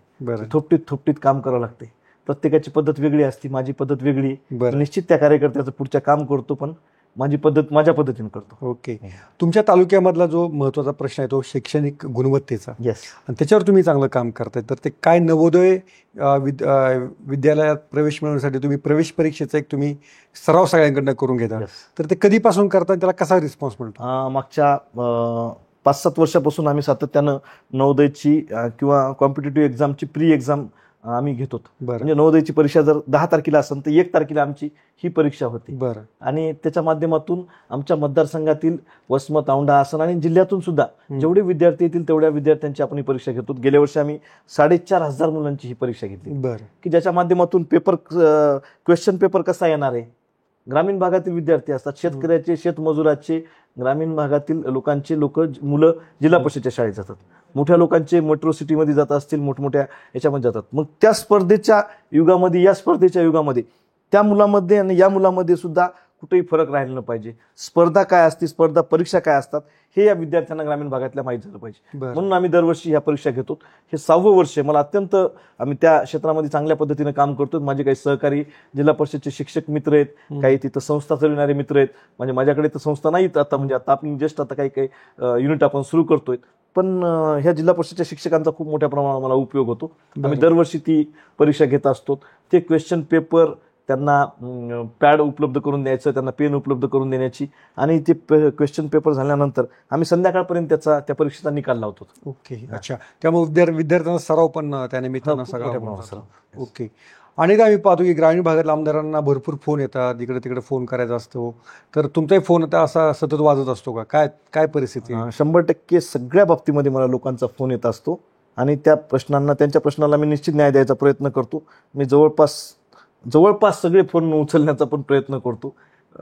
थोपटीत काम करावं लागते. प्रत्येकाची पद्धत वेगळी असते, माझी पद्धत वेगळी. निश्चित त्या कार्यकर्त्याचं पुढच्या काम करतो, पण माझी पद्धत माझ्या पद्धतीने करतो.
ओके. तुमच्या तालुक्यामधला जो महत्त्वाचा प्रश्न आहे तो शैक्षणिक गुणवत्तेचा, आणि त्याच्यावर तुम्ही चांगलं काम करताय. तर ते काय नवोदय विद्यालयात प्रवेश मिळवण्यासाठी तुम्ही प्रवेश परीक्षेचा एक तुम्ही सराव सगळ्यांकडनं करून घेता, तर ते कधीपासून करता, त्याला कसा रिस्पॉन्स मिळतो?
मागच्या 5-7 वर्षापासून आम्ही सातत्यानं नवोदयची किंवा कॉम्पिटेटिव्ह एक्झामची प्री एक्झाम आम्ही घेतो. म्हणजे नवोदयची परीक्षा जर 10 तारखेला असेल तर 1 तारखेला आमची ही परीक्षा होती. आणि त्याच्या माध्यमातून आमच्या मतदारसंघातील वसमत, औंढा, आसन आणि जिल्ह्यातून सुद्धा जेवढे विद्यार्थी येतील तेवढ्या विद्यार्थ्यांची आपण ही परीक्षा घेतो. गेल्या वर्षी आम्ही 4,500 मुलांची ही परीक्षा घेतली, की ज्याच्या माध्यमातून क्वेश्चन पेपर कसा येणार आहे. ग्रामीण भागातील विद्यार्थी असतात, शेतकऱ्याचे, शेतमजुराचे, ग्रामीण भागातील मुलं जिल्हा परिषदेच्या शाळेत जातात. मोठ्या लोकांचे मेट्रो सिटीमध्ये जात असतील, मोठमोठ्या याच्यामध्ये जातात. मग त्या स्पर्धेच्या युगामध्ये, या स्पर्धेच्या युगामध्ये त्या मुलामध्ये आणि या मुलामध्ये सुद्धा कुठेही फरक राहिला पाहिजे. स्पर्धा काय असते, स्पर्धा परीक्षा काय असतात हे या विद्यार्थ्यांना ग्रामीण भागातल्या माहीत झालं पाहिजे. म्हणून आम्ही दरवर्षी ह्या परीक्षा घेतो. हे 6वं वर्ष आहे. मला अत्यंत आम्ही त्या क्षेत्रामध्ये चांगल्या पद्धतीने काम करतो. माझे काही सहकारी जिल्हा परिषदचे शिक्षक मित्र आहेत, काही तिथं संस्था चालवणारे मित्र आहेत. म्हणजे माझ्याकडे तर संस्था नाहीत आता, म्हणजे आता आपण जस्ट आता काही युनिट आपण सुरू करतोय, पण ह्या जिल्हा परिषदच्या शिक्षकांचा खूप मोठ्या प्रमाणात मला उपयोग होतो. आम्ही दरवर्षी ती परीक्षा घेत असतो. ते क्वेश्चन पेपर त्यांना पॅड उपलब्ध करून द्यायचं, त्यांना पेन उपलब्ध करून देण्याची, आणि ते क्वेश्चन पेपर झाल्यानंतर आम्ही संध्याकाळपर्यंत त्या परीक्षेचा निकाल लावतो.
ओके. अच्छा. त्यामुळे विद्यार्थ्यांना सराव पण त्यानिमित्तानं सगळं. ओके. अनेकदा आम्ही पाहतो की ग्रामीण भागातल्या आमदारांना भरपूर फोन येतात, इकडे तिकडे फोन करायचा असतो. तर तुमचाही फोन आता असा सतत वाजत असतो का? काय परिस्थिती?
100% सगळ्या बाबतीमध्ये मला लोकांचा फोन येत असतो आणि त्यांच्या प्रश्नाला मी निश्चित न्याय द्यायचा प्रयत्न करतो. मी जवळपास सगळे फोन उचलण्याचा पण प्रयत्न करतो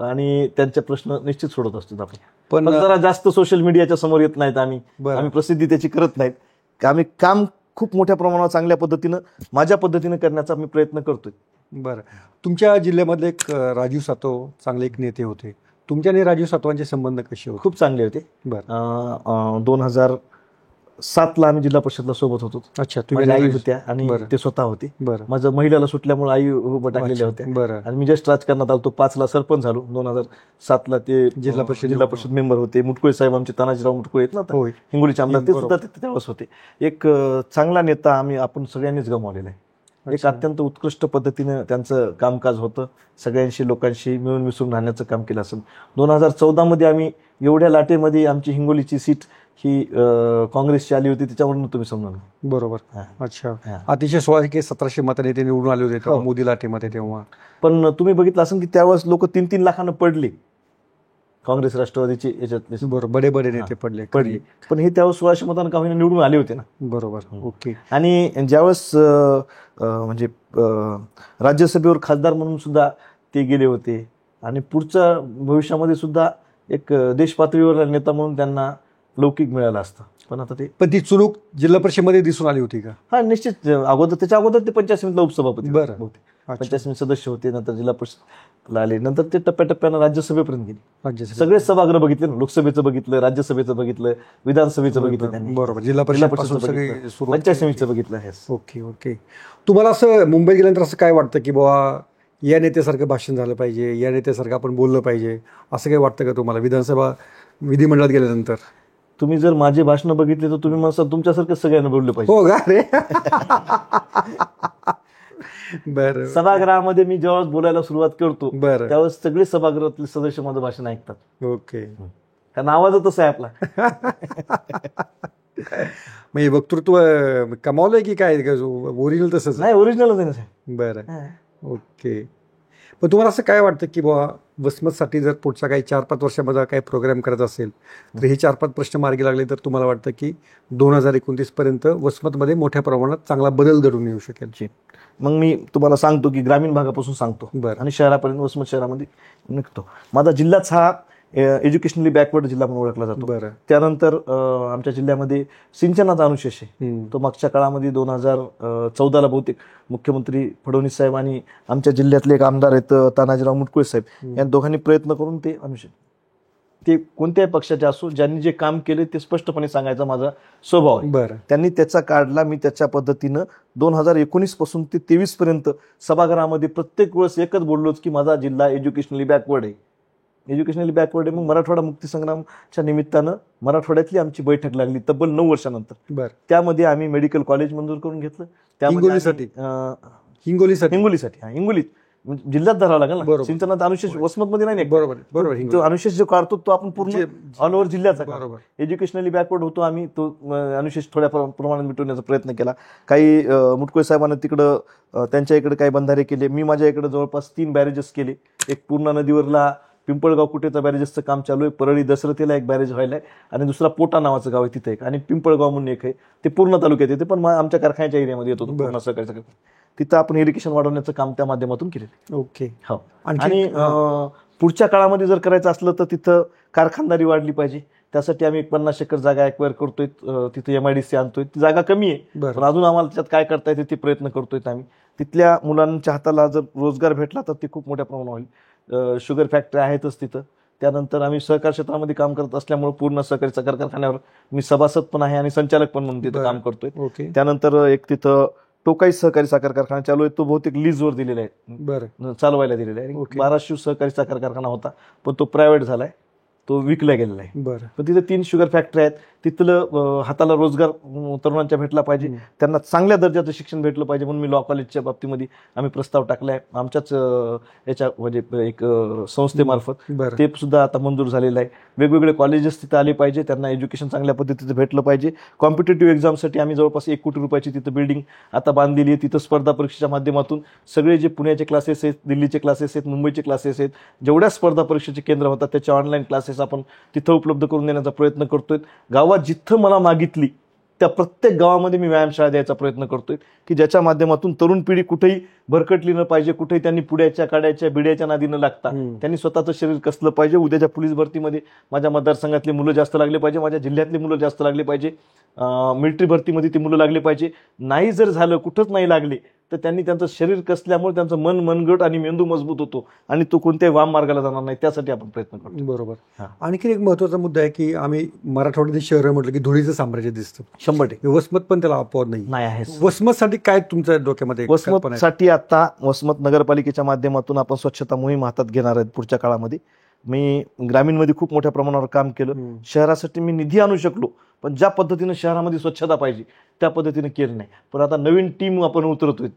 आणि त्यांचे प्रश्न निश्चित सोडत असतो. पण जरा जास्त सोशल मीडियाच्या समोर येत नाहीत. आम्ही प्रसिद्धी त्याची करत नाहीत. आम्ही काम खूप मोठ्या प्रमाणावर चांगल्या पद्धतीनं माझ्या पद्धतीनं करण्याचा मी प्रयत्न करतोय.
बरं. तुमच्या जिल्ह्यामधले एक राजीव सातव चांगले एक नेते होते. तुमच्या आणि राजीव सातवांचे संबंध कसे होते?
खूप चांगले होते. 2000 2007ला आम्ही जिल्हा परिषदला सोबत होतो.
अच्छा,
माझ्या आई होत्या आणि ते स्वतः होते.
बरं
माझं महिलाला सुटल्यामुळे आई उभं टाकलेल्या होत्या
बरं
आणि मी जस्ट राजकारणात आलो. 5ला सरपंच झालो. 2007ला ते जिल्हा परिषद मेंबर होते. मुटकुळे साहेब आमचे, तानाजीराव मुटकुळे आहेत ना आता,
होय.
हिंगोलीचे आमदार, ते सुद्धा त्यावेळेस होते. एक चांगला नेता आपण सगळ्यांनीच गमावलेला आहे. एक अत्यंत उत्कृष्ट पद्धतीने त्यांचं कामकाज होतं. सगळ्यांशी लोकांशी मिळून मिसळून राहण्याचं काम केलं असेल. 2014 मध्ये आम्ही एवढ्या लाटेमध्ये आमची हिंगोलीची सीट ही काँग्रेसची आली होती, त्याच्यावरून तुम्ही समजा.
बरोबर. अच्छा, अतिशय 1617 मतांनी ते निवडून आले होते तेव्हा मोदी लाटेमध्ये. तेव्हा
पण तुम्ही बघितलं असेल की त्यावेळेस लोक 3-3 लाखानं पडले काँग्रेस राष्ट्रवादीचे याच्यातले.
बरोबर, बडे नेते पडले.
पण हे त्यावेळेस 1600 मतांना का होईना निवडून आले होते ना.
बरोबर. ओके.
आणि ज्यावेळेस म्हणजे राज्यसभेवर खासदार म्हणून सुद्धा ते गेले होते आणि पुढच्या भविष्यामध्ये सुद्धा एक देश पातळीवर नेता म्हणून त्यांना लौकिक मिळालं असतं. पण
ती चुणूक जिल्हा परिषदेमध्ये दिसून आली होती का?
हा, निश्चित. त्याच्या अगोदर ते पंचायत समितीला उपसभापती
होते.
पंचायत समिती सदस्य होते. नंतर जिल्हा परिषदला आले. नंतर ते टप्प्याटप्प्यानं राज्यसभेपर्यंत गेले. सगळे सभागृह बघितले ना. लोकसभेचं बघितलं, राज्यसभेचं बघितलं, विधानसभेचं बघितलं त्यांनी.
बरोबर. जिल्हा परिषद,
पंचायत समितीचं बघितलं.
Okay okay. तुम्हाला असं मुंबईत गेल्यानंतर असं काय वाटतं की बाबा या नेत्यासारखं भाषण झालं पाहिजे, या नेत्यासारखं आपण बोललं पाहिजे, असं काही वाटतं का तुम्हाला विधानसभा विधिमंडळात गेल्यानंतर?
तुम्ही जर माझे भाषण बघितले तर तुम्ही मला तुमच्यासारखं सगळ्यांना बोललं पाहिजे.
हो का रे? बरं.
सभागृहामध्ये मी जेव्हा बोलायला सुरुवात करतो
बरं
त्यावेळेस सगळे सभागृहातले सदस्य माझं भाषण ऐकतात.
ओके.
कारण आवाज तसा आहे आपला.
म्हणजे वक्तृत्व कमावलंय की काय? ओरिजिनल तसंच
नाही, ओरिजिनलच आहे ना.
बरं. ओके. पण तुम्हाला असं काय वाटतं की बाबा वसमतसाठी जर पुढच्या काही 4-5 वर्षामध्ये काही प्रोग्राम करत असेल तर हे 4-5 प्रश्न मार्गी लागले तर तुम्हाला वाटतं की 2029 पर्यंत वसमतमध्ये मोठ्या प्रमाणात चांगला बदल घडून येऊ शकेल?
मग मी तुम्हाला सांगतो की ग्रामीण भागापासून सांगतो आणि शहरापर्यंत, वसमत शहरामध्ये निघतो. माझा जिल्हाच हा एज्युकेशनली बॅकवर्ड जिल्हा म्हणून ओळखला जातो. त्यानंतर आमच्या जिल्ह्यामध्ये सिंचनाचा अनुशेष आहे. तो मागच्या काळामध्ये 2014ला बहुतेक मुख्यमंत्री फडणवीस साहेब आणि आमच्या जिल्ह्यातले एक आमदार आहेत तानाजीराव मुटकुळे साहेब, या दोघांनी प्रयत्न करून ते अनुशेष, ते कोणत्याही पक्षाचे असो, ज्यांनी जे काम केले ते स्पष्टपणे सांगायचा माझा स्वभाव आहे. त्यांनी त्याचा काढला. मी त्याच्या पद्धतीनं 2019 पासून ते 23 पर्यंत सभागृहामध्ये प्रत्येक वेळेस एकच बोललोच की माझा जिल्हा एज्युकेशनली बॅकवर्ड आहे. एज्युकेशनली बॅकवर्ड आहे. मग मराठवाडा मुक्तीसंग्रामच्या निमित्तानं मराठवाड्यातली आमची बैठक लागली तब्बल 9 वर्षानंतर. त्यामध्ये आम्ही मेडिकल कॉलेज मंजूर करून घेतलं.
हिंगोलीसाठी
हिंगोलीत जिल्ह्यात धरावं लागेल ना. सिंचनाचा अनुशेष वसमतमध्ये नाही. बरोबर. तो अनुशेष जो काढतो तो आपण पूर्ण ऑल ओव्हर जिल्ह्याचा. एज्युकेशनली बॅकवर्ड होतो आम्ही. तो अनुशेष थोड्या प्रमाणात मिटवण्याचा प्रयत्न केला. काही मुटकुळे साहेबांना तिकडं त्यांच्या इकडे काही बंधारे केले. मी माझ्या इकडे जवळपास 3 बॅरेजेस केले. एक पूर्णा नदीवरला पिंपळगाव कुटेचा बॅरेजेसचं काम चालू आहे. परळी दसरथीला एक बॅरेज व्हायला आहे आणि दुसरा पोटा नावाचं गाव आहे तिथे एक, आणि पिंपळगाव म्हणून एक आहे. ते पूर्ण तालुक्यात येते पण आमच्या कारखान्याच्या एरियामध्ये येतो. पूर्ण सहकारी तिथं आपण इरिगेशन वाढवण्याचं काम त्या माध्यमातून केलेलं.
ओके.
हो. आणि पुढच्या काळामध्ये जर करायचं असलं तर तिथं कारखानदारी वाढली पाहिजे. त्यासाठी आम्ही 50 एकर जागा एक्वायर करतोय. तिथे MIDC आणतोय. ती जागा कमी आहे पण अजून आम्हाला त्याच्यात काय करता येते ते प्रयत्न करतोय आम्ही. तिथल्या मुलांच्या हाताला जर रोजगार भेटला तर ते खूप मोठ्या प्रमाणात होईल. शुगर फॅक्टरी आहेतच तिथं. त्यानंतर आम्ही सहकार क्षेत्रामध्ये काम करत असल्यामुळे पूर्ण सहकारी साखर कारखान्यावर मी सभासद पण आहे आणि संचालक पण म्हणून तिथं काम करतोय. त्यानंतर एक तिथं टोकाई सहकारी साखर कारखाना चालू आहे. तो बहुतेक लीजवर दिलेला आहे, चालवायला दिलेला आहे. बाराशिव सहकारी साखर कारखाना होता पण तो प्रायव्हेट झालाय, तो विकला गेलेला आहे. पण तिथे 3 शुगर फॅक्टरी आहेत. तिथलं हाताला रोजगार तरुणांच्या भेटला पाहिजे, त्यांना चांगल्या दर्जाचं शिक्षण भेटलं पाहिजे म्हणून मी लॉ कॉलेजच्या बाबतीमध्ये आम्ही प्रस्ताव टाकलाय आमच्याच याच्या म्हणजे एक संस्थेमार्फत. ते सुद्धा आता मंजूर झालेलं आहे. वेगवेगळे कॉलेजेस तिथे आले पाहिजे, त्यांना एज्युकेशन चांगल्या पद्धतीचं भेटलं पाहिजे. कॉम्पिटेटिव्ह एक्झामसाठी आम्ही जवळपास 1 कोटी रुपयाची तिथं बिल्डिंग आता बांधलेली आहे. तिथं स्पर्धा परीक्षेच्या माध्यमातून सगळे जे पुण्याचे क्लासेस आहेत, दिल्लीचे क्लासेस आहेत, मुंबईचे क्लासेस आहेत, जेवढ्या स्पर्धा परीक्षेचे केंद्र होतात त्याच्या ऑनलाईन क्लासेस आपण तिथं उपलब्ध करून देण्याचा प्रयत्न करतोय. गावात जिथं मला मागितली त्या प्रत्येक गावामध्ये मी व्यायामशाळा द्यायचा प्रयत्न करतोय की ज्याच्या माध्यमातून तरुण पिढी कुठेही भरकटली न पाहिजे, कुठेही त्यांनी पुड्याच्या काड्याच्या बिड्याच्या नादी न लागता त्यांनी स्वतःचं शरीर कसलं पाहिजे. उद्याच्या पोलीस भरतीमध्ये माझ्या मतदारसंघातली मुलं जास्त लागले पाहिजे, माझ्या जिल्ह्यातली मुलं जास्त लागले पाहिजे, मिलिटरी भरतीमध्ये ती मुलं लागली पाहिजे. नाही जर झालं, कुठंच नाही लागले, तर त्यांनी त्यांचं शरीर कसल्यामुळे त्यांचं मन मनगट आणि मेंदू मजबूत होतो आणि तो कोणत्याही वाम मार्गाला जाणार नाही. त्यासाठी आपण प्रयत्न करतो.
बरोबर. आणखी एक महत्वाचा मुद्दा आहे की आम्ही मराठवाड्यातील शहर म्हटलं की धुळीचं साम्राज्य दिसतं.
100%
वसमत पण त्याला अपवाद नाही
आहे.
वसमतसाठी काय तुमच्या डोक्यामध्ये
वसमतसाठी आता वसमत नगरपालिकेच्या माध्यमातून आपण स्वच्छता मोहीम हातात घेणार आहेत पुढच्या काळामध्ये. मी ग्रामीणमध्ये खूप मोठ्या प्रमाणावर काम केलं. शहरासाठी मी निधी आणू शकलो, पण ज्या पद्धतीनं शहरामध्ये स्वच्छता पाहिजे त्या पद्धतीने केलं नाही. पण आता नवीन टीम आपण उतरतोय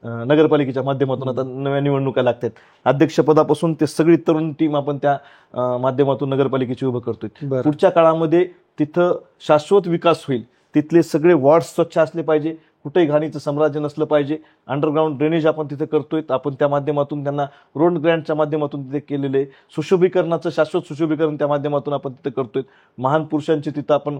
नगरपालिकेच्या माध्यमातून. आता नव्या निवडणुका लागतात, अध्यक्षपदापासून ते सगळी तरुण टीम आपण त्या माध्यमातून नगरपालिकेची उभं करतोय. पुढच्या काळामध्ये तिथं शाश्वत विकास होईल. तिथले सगळे वॉर्ड स्वच्छ असले पाहिजे, कुठेही घाणीचं साम्राज्य नसलं पाहिजे. अंडरग्राऊंड ड्रेनेज आपण तिथे करतोय, आपण त्या माध्यमातून त्यांना रोड ग्रँटच्या माध्यमातून तिथे केलेलं आहे. सुशोभीकरणाचं शाश्वत सुशोभीकरण त्या माध्यमातून आपण तिथे करतोय. महान पुरुषांचे तिथं आपण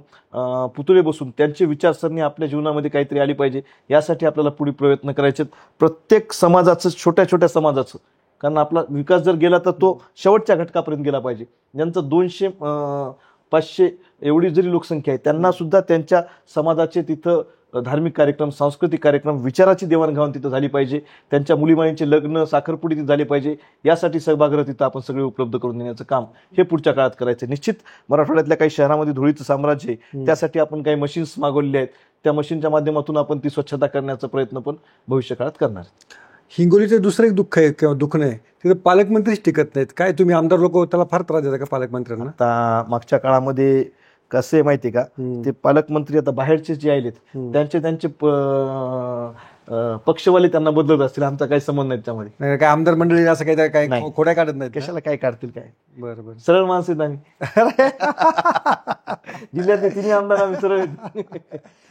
पुतळे बसून त्यांची विचारसरणी आपल्या जीवनामध्ये काहीतरी आली पाहिजे, यासाठी आपल्याला पुढे प्रयत्न करायचे. प्रत्येक समाजाचं, छोट्या छोट्या समाजाचं, कारण आपला विकास जर गेला तर तो शेवटच्या घटकापर्यंत गेला पाहिजे. ज्यांचं 200-500 एवढी जरी लोकसंख्या आहे, त्यांना सुद्धा त्यांच्या समाजाचे तिथं धार्मिक कार्यक्रम, सांस्कृतिक कार्यक्रम, विचाराची देवाणघेवाण तिथं झाली पाहिजे. त्यांच्या मुलीमाईंचे लग्न, साखरपुडी तिथं झाली पाहिजे. यासाठी सभागृह तिथं आपण सगळे उपलब्ध करून देण्याचं काम हे पुढच्या काळात करायचं. निश्चित मराठवाड्यातल्या काही शहरामध्ये धुळीचं साम्राज्य आहे, त्यासाठी आपण काही मशीन्स मागवलेले आहेत. त्या मशीनच्या माध्यमातून आपण ती स्वच्छता करण्याचा प्रयत्न पण भविष्य काळात करणार.
हिंगोलीचं दुसरं एक दुःख आहे किंवा दुःख नाही, तिथे पालकमंत्रीच टिकत नाहीत. काय तुम्ही आमदार लोक त्याला फार त्रास देता का पालकमंत्र्यांना?
आता मागच्या काळामध्ये कसं आहे माहिती का, ते पालकमंत्री आता बाहेरचे जे आलेत त्यांचे पक्षवाले त्यांना बदलत असतील, आमचा काही संबंध नाही त्यामध्ये.
काय आमदार मंडळी असं काही काय खोड्या काढत नाहीत?
कशाला काय काढतील, काय
बरोबर
सरळ माणसं आहेत आम्ही. जिल्ह्यातले 3 आमदार आम्ही सरळ.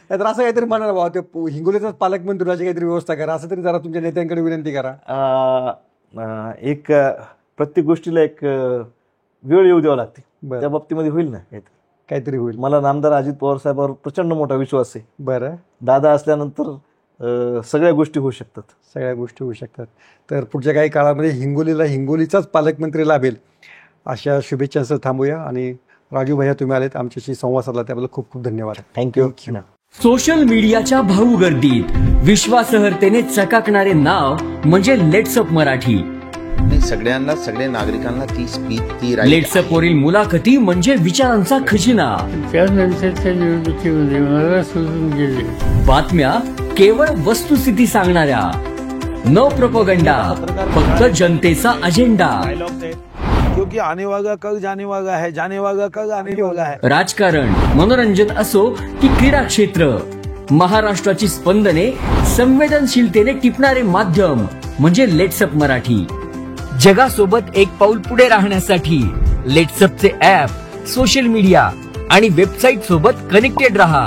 तर असं काहीतरी म्हणाल बाबा, ते हिंगोलीचाच पालकमंत्र्याची काहीतरी व्यवस्था करा, असं तरी जरा तुमच्या नेत्यांकडे विनंती करा.
एक प्रत्येक गोष्टीला एक वेळ येऊ द्यावं लागते, त्या बाबतीमध्ये होईल ना
काहीतरी होईल.
मला आमदार अजित पवार साहेबांवर प्रचंड मोठा विश्वास आहे.
बरं,
दादा असल्यानंतर सगळ्या गोष्टी होऊ शकतात.
सगळ्या गोष्टी होऊ शकतात. तर पुढच्या काही काळामध्ये हिंगोलीचाच पालकमंत्री लाभेल अशा शुभेच्छांसह थांबूया. आणि राजू भैया, तुम्ही आलेत, आमच्याशी संवाद साधला, त्याबद्दल खूप खूप धन्यवाद.
थँक्यू.
सोशल मीडियाच्या भाऊ गर्दीत विश्वासार्हतेने चकाकणारे नाव म्हणजे लेट्सअप मराठी.
सगळ्यांना, सगळ्या नागरिकांना ती स्पीच, ती
लेट्सअप वरील मुलाखती म्हणजे विचारांचा खजिना.
त्यानंतरच्या निवडणुकीमध्ये मला सोडून गेले.
बातम्या केवळ वस्तुस्थिती सांगणाऱ्या, न प्रोपगंडा, फक्त जनतेचा अजेंडा.
क्योंकि आने वाला कल जाने वाला है, जाने वाला कल आने वाला है.
राजकारण, मनोरंजन असो की क्रीडा क्षेत्र, महाराष्ट्राची स्पंदने संवेदनशीलतेने टिपणारे माध्यम म्हणजे लेट्सअप मराठी. जगासोबत एक पाऊल पुढे राहण्यासाठी लेट्सअपचे ऍप, सोशल मीडिया आणि वेबसाईट सोबत कनेक्टेड रहा.